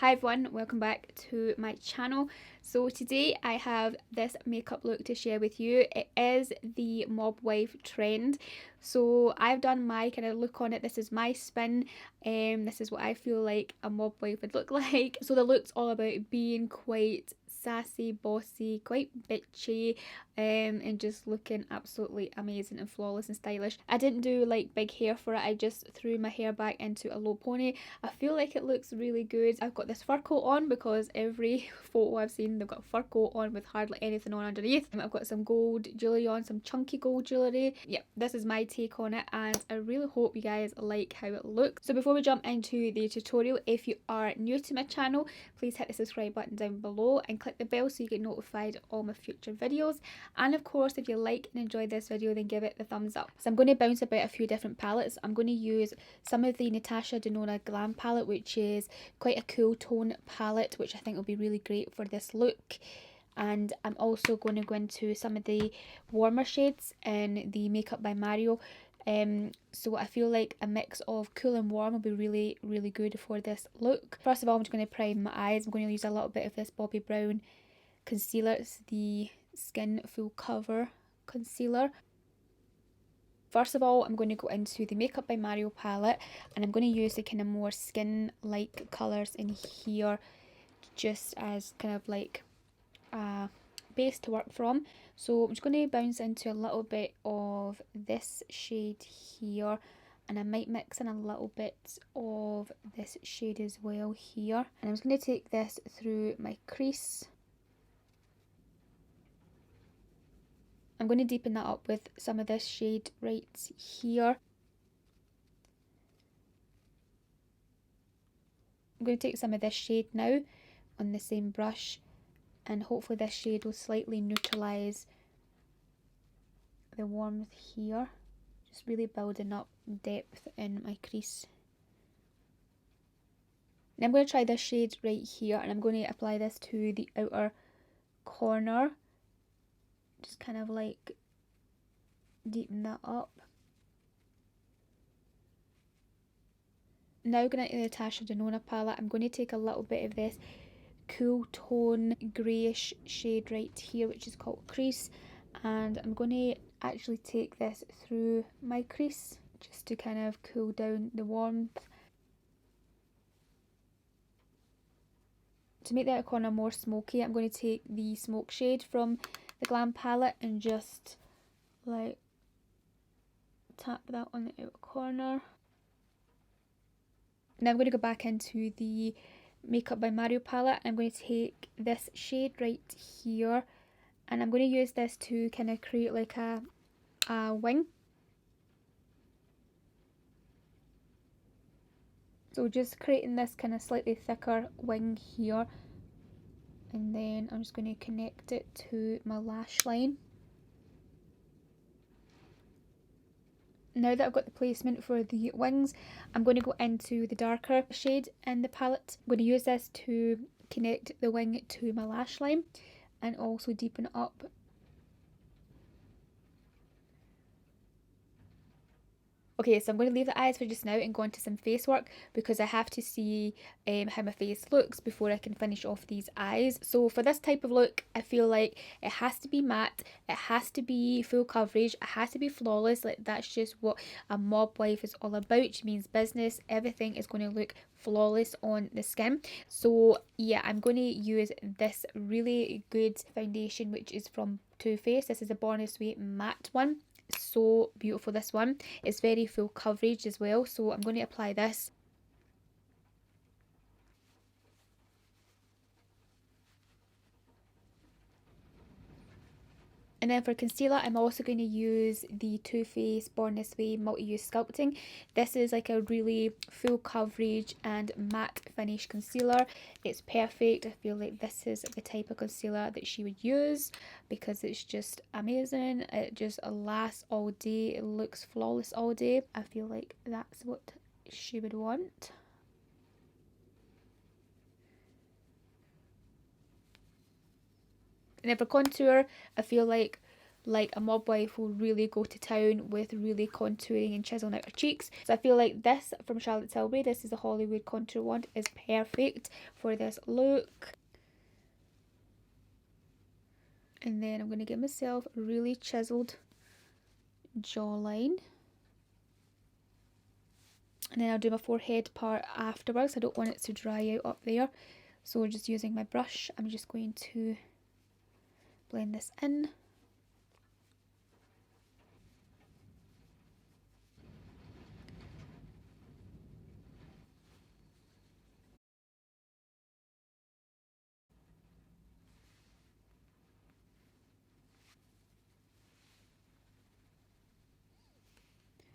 Hi everyone, welcome back to my channel. So today I have this makeup look to share with you. It is the mob wife trend. So I've done my kind of look on it. This is my spin. This is what I feel like a mob wife would look like. So the look's all about being quite sassy, bossy, quite bitchy, and just looking absolutely amazing and flawless and stylish. I didn't do like big hair for it. I just threw my hair back into a low pony. I feel like it looks really good. I've got this fur coat on because every photo I've seen they've got a fur coat on with hardly anything on underneath. I've got some gold jewellery on, some chunky gold jewellery. Yeah, this is my take on it and I really hope you guys like how it looks. So before we jump into the tutorial, if you are new to my channel, please hit the subscribe button down below and click the bell so you get notified of all my future videos. And of course, if you like and enjoy this video, then give it the thumbs up. So I'm going to bounce about a few different palettes. I'm going to use some of the Natasha Denona Glam palette, which is quite a cool tone palette, which I think will be really great for this look. And I'm also going to go into some of the warmer shades in the Makeup by Mario. So I feel like a mix of cool and warm will be really good for this look. First of all, I'm just going to prime my eyes. I'm going to use a little bit of this Bobbi Brown concealer. It's the Skin Full Cover concealer. First of all, I'm going to go into the Makeup by Mario palette and I'm going to use the kind of more skin-like colours in here just as kind of like a base to work from. So I'm just going to bounce into a little bit of this shade here, and I might mix in a little bit of this shade as well here. And I'm just going to take this through my crease. I'm going to deepen that up with some of this shade right here. I'm going to take some of this shade now on the same brush, and hopefully this shade will slightly neutralise the warmth here. Just really building up depth in my crease. And I'm going to try this shade right here, and I'm going to apply this to the outer corner. Just kind of like deepen that up. Now going into the Natasha Denona palette, I'm going to take a little bit of this cool tone greyish shade right here, which is called Crease, and I'm going to actually take this through my crease just to kind of cool down the warmth. To make the outer corner more smoky, I'm going to take the Smoke shade from the Glam palette and just like tap that on the outer corner. Now I'm going to go back into the Makeup by Mario palette. I'm going to take this shade right here and I'm going to use this to kind of create like a wing. So just creating this kind of slightly thicker wing here, and then I'm just going to connect it to my lash line. Now that I've got the placement for the wings, I'm going to go into the darker shade in the palette. I'm going to use this to connect the wing to my lash line and also deepen up. Okay, so I'm going to leave the eyes for just now and go into some face work because I have to see how my face looks before I can finish off these eyes. So for this type of look, I feel like it has to be matte, it has to be full coverage, it has to be flawless. Like that's just what a mob wife is all about. She means business. Everything is going to look flawless on the skin. So yeah, I'm going to use this really good foundation which is from Too Faced. This is a Born This Way matte one. So beautiful, this one. It's very full coverage as well, so I'm going to apply this. And then for concealer, I'm also going to use the Too Faced Born This Way Multi-Use Sculpting. This is like a really full coverage and matte finish concealer. It's perfect. I feel like this is the type of concealer that she would use because it's just amazing. It just lasts all day. It looks flawless all day. I feel like that's what she would want. And then for contour, I feel like like a mob wife will really go to town with really contouring and chiseling out her cheeks. So I feel like this from Charlotte Tilbury, this is the Hollywood Contour Wand, is perfect for this look. And then I'm going to give myself a really chiseled jawline. And then I'll do my forehead part afterwards. I don't want it to dry out up there. So just using my brush, I'm just going to blend this in.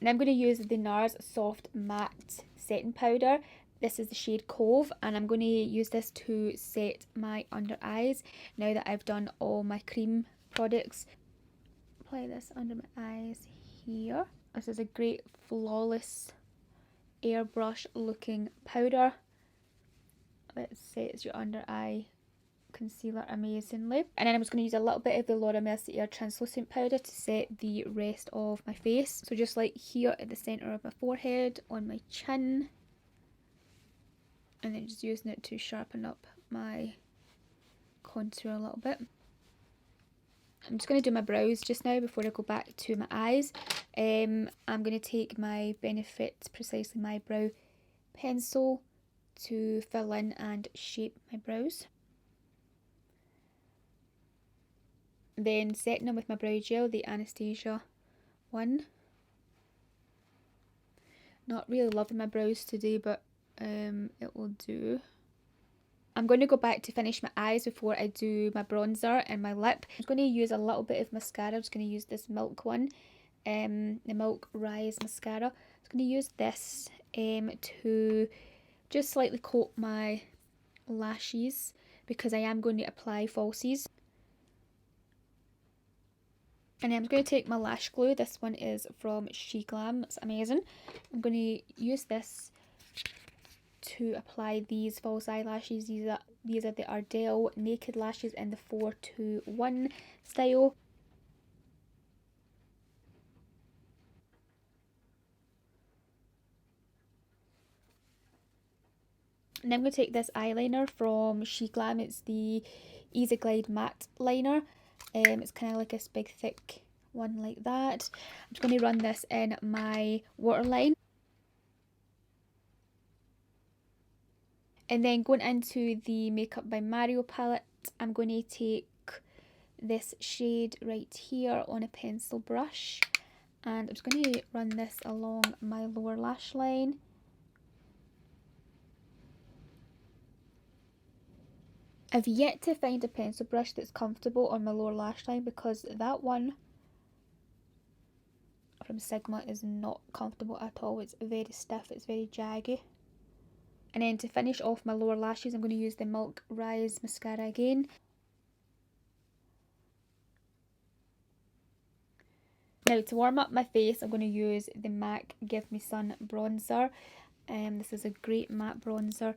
And I'm going to use the NARS Soft Matte Setting Powder. This is the shade Cove, and I'm going to use this to set my under eyes now that I've done all my cream products. Apply this under my eyes here. This is a great flawless airbrush looking powder that sets your under eye concealer amazingly. And then I'm just going to use a little bit of the Laura Mercier translucent powder to set the rest of my face. So just like here at the centre of my forehead, on my chin, and then just using it to sharpen up my contour a little bit. I'm just going to do my brows just now before I go back to my eyes. I'm going to take my Benefit Precisely My Brow pencil to fill in and shape my brows. Then setting them with my brow gel, the Anastasia one. Not really loving my brows today, but it will do. I'm going to go back to finish my eyes before I do my bronzer and my lip. I'm going to use a little bit of mascara. I'm just going to use this Milk one, the Milk Rise mascara. I'm going to use this to just slightly coat my lashes because I am going to apply falsies. And then I'm going to take my lash glue. This one is from Sheglam. It's amazing. I'm going to use this to apply these false eyelashes. These are the Ardell Naked Lashes in the 421 style. And I'm going to take this eyeliner from Sheglam. It's the Easy Glide Matte Liner. It's kind of like a big thick one like that. I'm just going to run this in my waterline. And then going into the Makeup by Mario palette, I'm going to take this shade right here on a pencil brush. And I'm just going to run this along my lower lash line. I've yet to find a pencil brush that's comfortable on my lower lash line because that one from Sigma is not comfortable at all. It's very stiff, it's very jaggy. And then to finish off my lower lashes, I'm going to use the Milk Rise mascara again. Now to warm up my face, I'm going to use the MAC Give Me Sun bronzer. This is a great matte bronzer.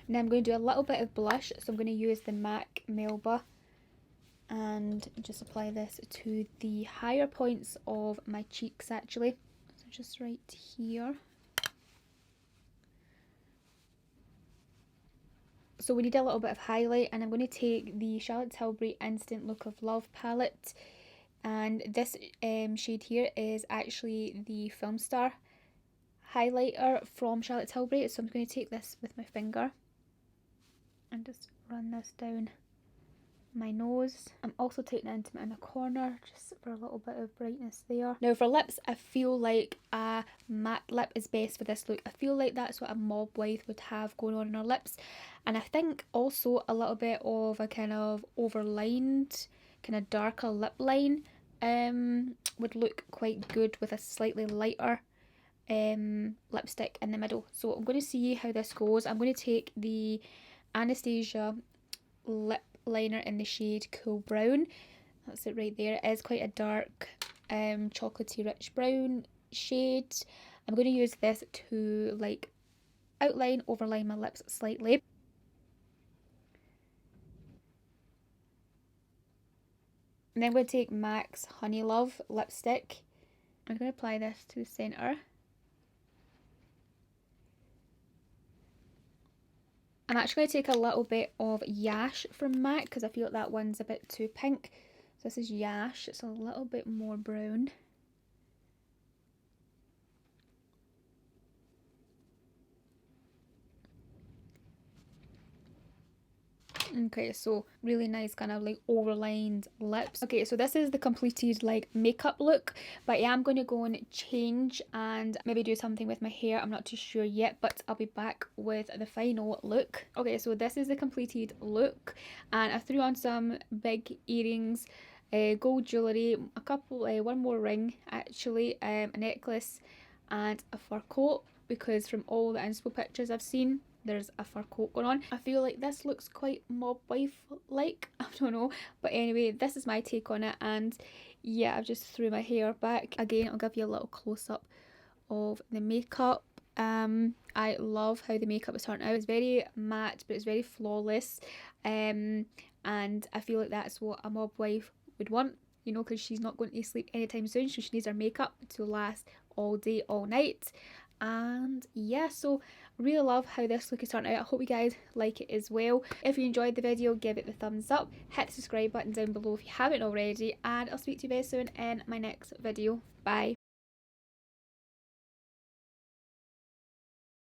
Now I'm going to do a little bit of blush, so I'm going to use the MAC Melba and just apply this to the higher points of my cheeks actually. So just right here. So we need a little bit of highlight, and I'm going to take the Charlotte Tilbury Instant Look of Love palette, and this shade here is actually the Film Star highlighter from Charlotte Tilbury. So I'm going to take this with my finger and just run this down my nose. I'm also taking it into my inner corner just for a little bit of brightness there. Now for lips, I feel like a matte lip is best for this look. I feel like that's what a mob wife would have going on in her lips, and I think also a little bit of a kind of overlined, kind of darker lip line would look quite good with a slightly lighter lipstick in the middle. So I'm going to see how this goes. I'm going to take the Anastasia lip liner in the shade Cool Brown. That's it right there. It is quite a dark chocolatey rich brown shade. I'm going to use this to like outline, overline my lips slightly. And then I'm going to take MAC's Honey Love lipstick. I'm going to apply this to the centre. I'm actually going to take a little bit of Yash from MAC because I feel like that one's a bit too pink. So this is Yash, it's a little bit more brown. Okay, so really nice kind of like overlined lips. Okay, so this is the completed like makeup look, but I am going to go and change and maybe do something with my hair. I'm not too sure yet, but I'll be back with the final look. Okay, so this is the completed look, and I threw on some big earrings, gold jewellery, a couple, one more ring actually, a necklace and a fur coat, because from all the inspo pictures I've seen, there's a fur coat going on. I feel like this looks quite mob wife like, I don't know, but anyway, this is my take on it. And yeah, I've just threw my hair back again. I'll give you a little close-up of the makeup. I love how the makeup has turned out. It's very matte, but it's very flawless, and I feel like that's what a mob wife would want, you know, because she's not going to sleep anytime soon, so she needs her makeup to last all day, all night. And yeah, so really love how this look has turned out. I hope you guys like it as well. If you enjoyed the video, give it the thumbs up, hit the subscribe button down below if you haven't already, and I'll speak to you very soon in my next video. Bye.